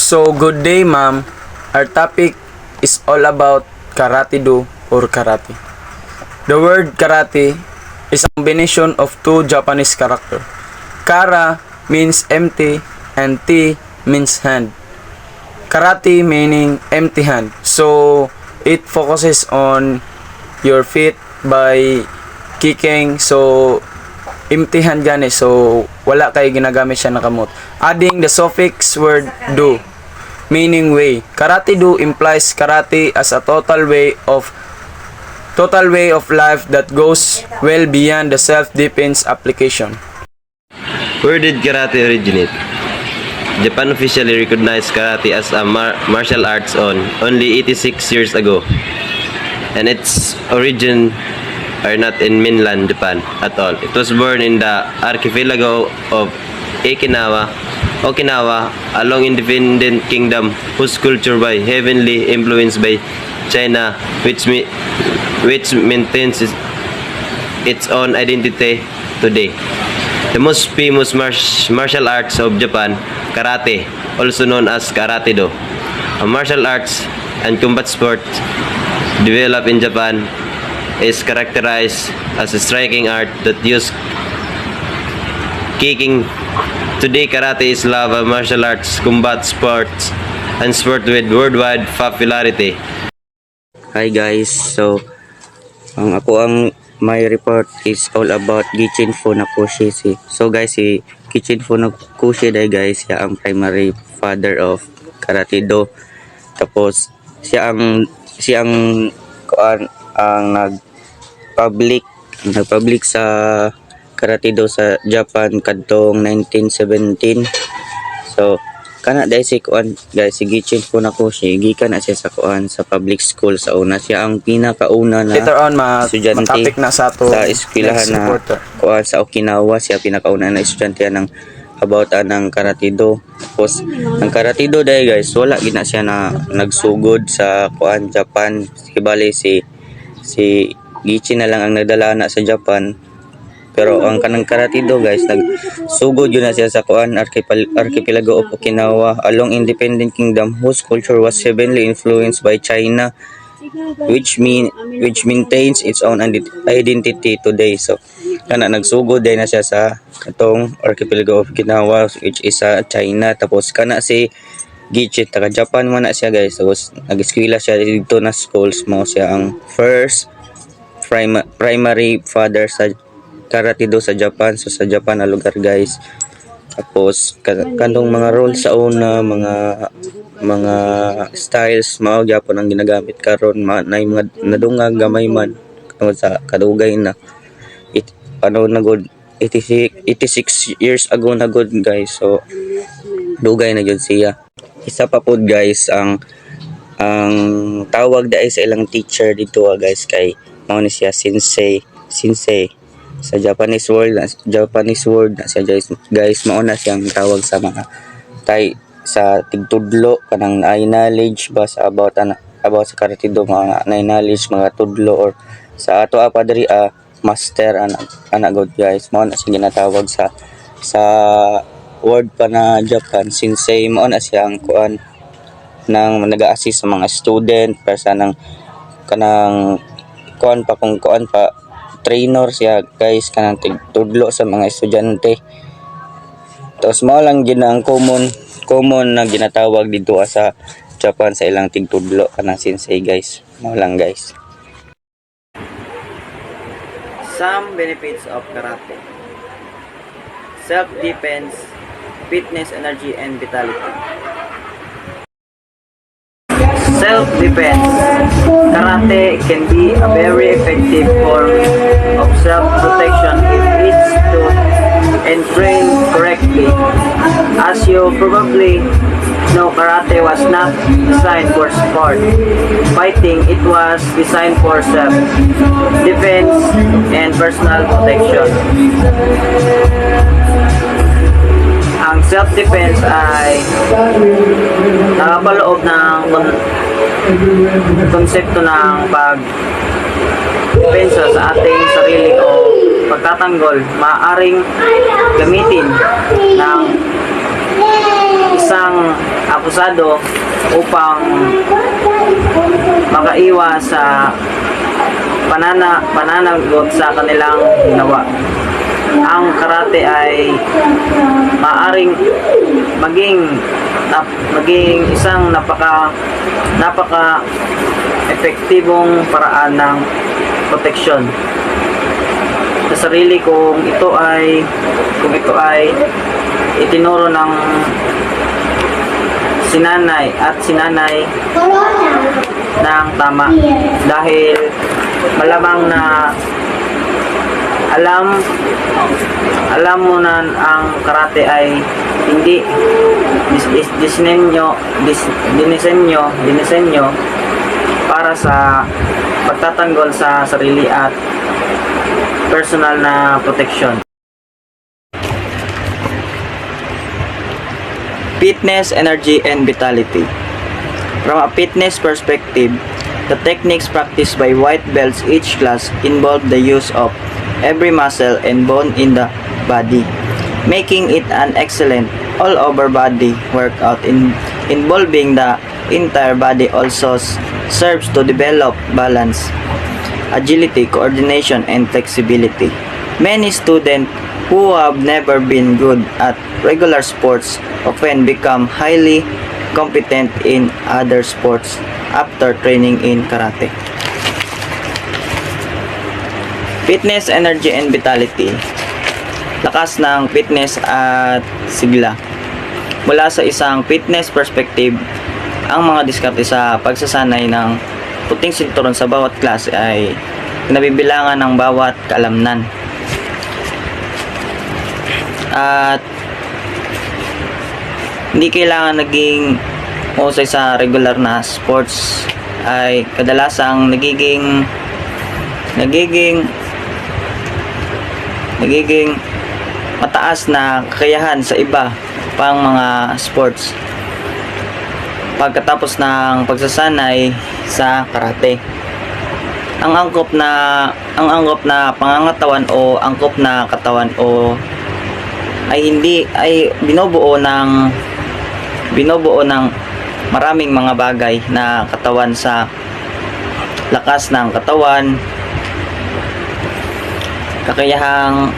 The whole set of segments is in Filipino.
So, good day, ma'am. Our topic is all about karate-do or karate. The word karate is a combination of two Japanese characters. Kara means empty and T means hand. Karate meaning empty hand. So, it focuses on your feet by kicking. So, empty hand gani. So, wala kay ginagamit siya na kamot. Adding the suffix word do, meaning way. Karate do implies karate as a total way of life that goes well beyond the self-defense application. Where did karate originate? Japan officially recognized karate as a martial arts only 86 years ago, and its origin are not in mainland Japan at all. It was born in the archipelago of Okinawa, a long independent kingdom whose culture was heavily influenced by China, which maintains its own identity today. The most famous martial arts of Japan, karate, also known as karate-do, a martial arts and combat sport developed in Japan, is characterized as a striking art that uses kicking. Today, karate is loved as martial arts, combat sports, and sport with worldwide popularity. Hi guys, so ang my report is all about Gichin Funakoshi. So guys, si Gichin Funakoshi dai guys, siya ang primary father of karate do. Tapos siya ang nag-public sa karate do sa Japan kadtong 1917. So kana dai si guys, si Gichin Funakoshi gikan na siya sa public school sa una. Siya ang pinakauna na Later on, estudyante na sa to sa eskwelahan na sa Okinawa. Siya pinakauna na estudyante ng about ng karate do. Tapos ang karate do dai guys, wala gina siya na nagsugod sa Japan. Kibali si Gichin na lang ang nagdala na sa Japan. Pero ang kanang karate do guys, nagsugod yun na siya sa archipelago of Okinawa, a long independent kingdom whose culture was heavily influenced by China, which maintains its own identity today. So kana nagsugod din na siya sa katong archipelago of Okinawa, which is sa China. Tapos kana si Gichin taga Japan man na siya guys. Tapos nag-eskwela siya dito na schools mo. Siya ang first primary father sa karate do sa Japan. So sa Japan na lugar guys. Tapos kanong mga rules sa una, mga styles mao gyapon ang ginagamit karon, na mga nadungag gamay man sa kadugay na na good 86 years ago na good guys. So dugay na gyud siya. Isa pa pod guys, ang tawag dai sa ilang teacher dito guys kay mao ni siya sensei sa Japanese word na siya guys. Mauna siyang tawag sa mga sa tigtudlo kanang ay knowledge ba sa about sa karate do, mga knowledge, mga tudlo, or sa ato pa diri master ana god guys. Mauna siyang ginatawag sa word pa na Japan sensei. Mauna siyang nang nag-a-assist sa mga student para sa nang kanang trainer siya guys, kanang tigtudlo sa mga estudyante. Tapos mao lang gid ang common na ginatawag dito sa Japan sa ilang tigtudlo kanang sensei guys. Mao lang guys. Some benefits of karate: self-defense, fitness, energy, and vitality. Self-defense. Karate can be a very effective form of self-protection if it's taught and trained correctly. As you probably know, karate was not designed for sport fighting. It was designed for self-defense and personal protection. Ang self-defense ay nakapaloob ng konsepto ng pagdepensa sa ating sarili o pagtatanggol. Maaaring gamitin ng isang akusado upang makaiwas sa pananagot sa kanilang ginawa. Ang karate ay maaring maging isang napaka epektibong paraan ng proteksyon sa sarili kung ito ay itinuro ng sinanay ng tama, dahil malamang na alam mo na ang karate ay hindi dinisenyo para sa pagtatanggol sa sarili at personal na protection. Fitness, energy, and vitality. From a fitness perspective, the techniques practiced by white belts each class involve the use of every muscle and bone in the body, making it an excellent all-over body workout involving the entire body. Also serves to develop balance, agility, coordination, and flexibility. Many students who have never been good at regular sports often become highly competent in other sports after training in karate. Fitness, energy, and vitality. Lakas ng fitness at sigla. Mula sa isang fitness perspective, ang mga diskarte sa pagsasanay ng puting sinturon sa bawat klase ay nabibilangan ng bawat kaalamnan. At hindi kailangan naging mahusay sa regular na sports, ay kadalasang nagiging mataas na kakayahan sa iba pang mga sports pagkatapos ng pagsasanay sa karate. Ang angkop na pangangatawan o angkop na katawan o ay binubuo ng maraming mga bagay na katawan sa lakas ng katawan, kakayahan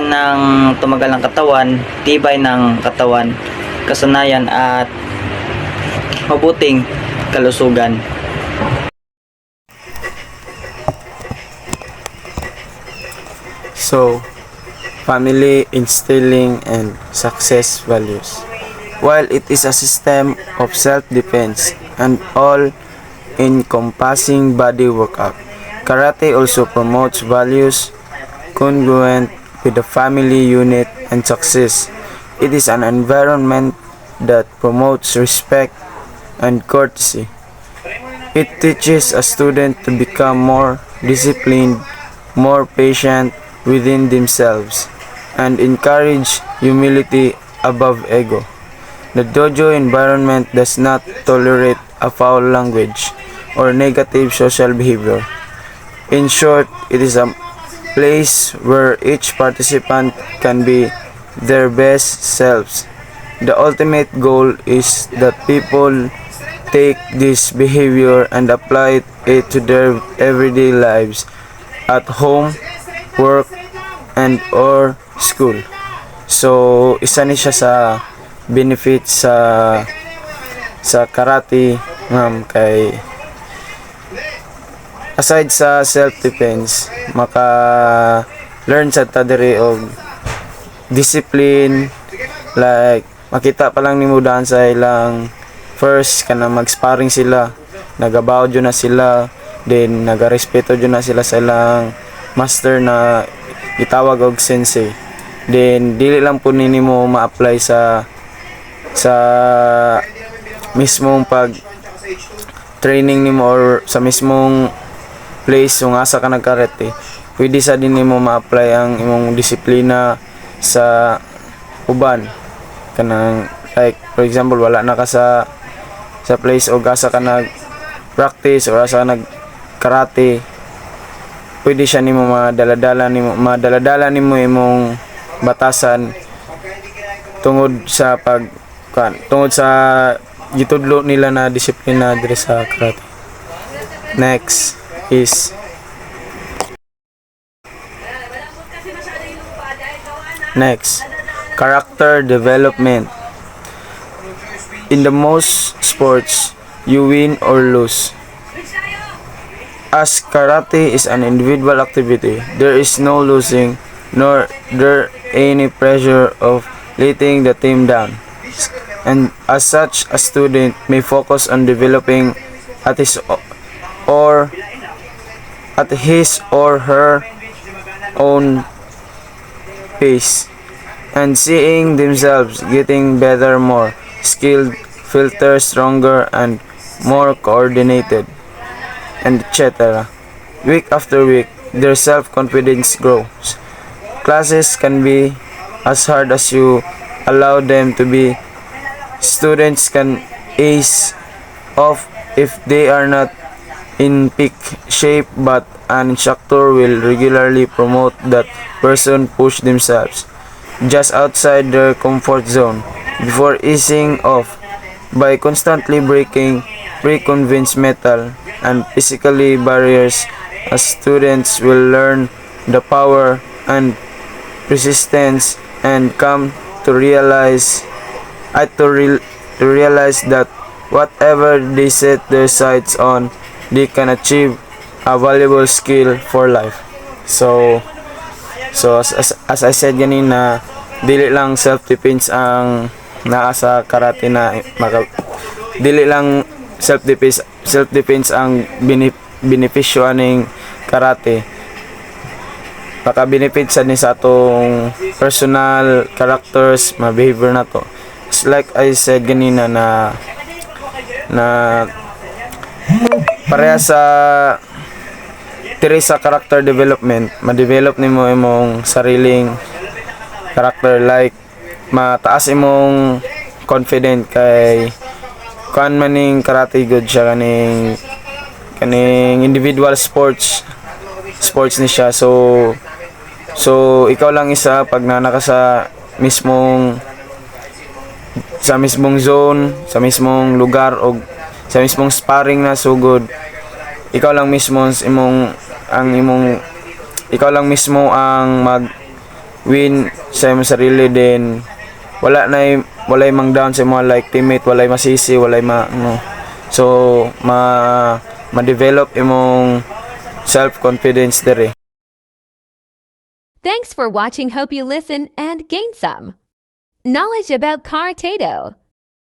ng tumagal ng katawan, tibay ng katawan, kasanayan at mabuting kalusugan. So, family instilling and success values. While it is a system of self-defense and all-encompassing body workout, karate also promotes values congruent with the family unit and success. It is an environment that promotes respect and courtesy. It teaches a student to become more disciplined, more patient within themselves, and encourage humility above ego. The dojo environment does not tolerate a foul language or negative social behavior. In short, it is a place where each participant can be their best selves. The ultimate goal is that people take this behavior and apply it to their everyday lives at home, work, and or school. So, isa ni siya sa benefit sa karate, ma'am, kay aside sa self-defense, maka-learn sa tadiri og discipline, like makita pa lang nimo daan sa ilang first kana mag-sparring sila, nagabaw jud na sila, then nagarespeto jud na sila sa ilang master na itawag og sensei. Then dili lang po nimo ma-apply sa mismong pag training nimo or sa mismong place kung asa ka nagkarate. Pwede sa din nimo ma-apply ang imong disiplina sa uban, kanang like for example wala na ka sa place o asa ka nag practice or asa ka nag karate, pwede siya nimo madaladala nimo imong batasan tungod sa tungod sa gitudlo nila na disiplina diri sa karate. Next is character development. In the most sports, you win or lose. As karate is an individual activity, there is no losing nor there any pressure of letting the team down. And as such, a student may focus on developing at his or her own pace and seeing themselves getting better, more skilled, filter stronger and more coordinated, and etc. Week after week, their self-confidence grows. Classes can be as hard as you allow them to be. Students can ace off if they are not in peak shape, but an instructor will regularly promote that person push themselves just outside their comfort zone before easing off by constantly breaking pre-convinced mental and physically barriers. As students will learn the power and resistance and come to realize that whatever they set their sights on, they can achieve a valuable skill for life. So as I said ganina, dili lang self-defense ang naa sa karate na dili lang self-defense ang benepisyo aning karate. Maka-benefit sa ni sa atong personal characters, behavior na to. It's like I said ganina na pareha sa sa character development, ma-develop nimo imong sariling character, like mataas imong confident kay kuan maning karate good siya kaning individual sports ni siya. So ikaw lang isa pag nanaka sa mismong zone, sa mismong lugar o sa mismong sparring na sugod, ikaw lang mismo ang mag-win sa imong sarili, din walay mang down sa mga like teammate, walay masisi, so ma-develop imong self-confidence dere. Thanks for watching. Hope you listen and gain some knowledge about Karate-Do.